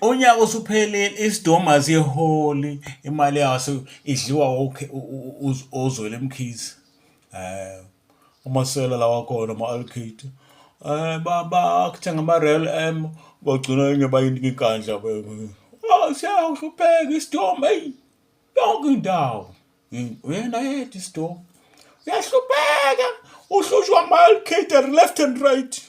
unyaka usuphelile, isidoma asiholi, imali yaso idliwa ozwele Mkhize. Eh, amasela lawa akhona ama-allocator. Bakuthenga ama-Real M, bagcina enye bayinika ikandla. Siyahlupheka isidoma, eyi, yonke indawo. Uyena yedwa isidoma. Uyahlupheka, uhlushwa ama-allocator left and right.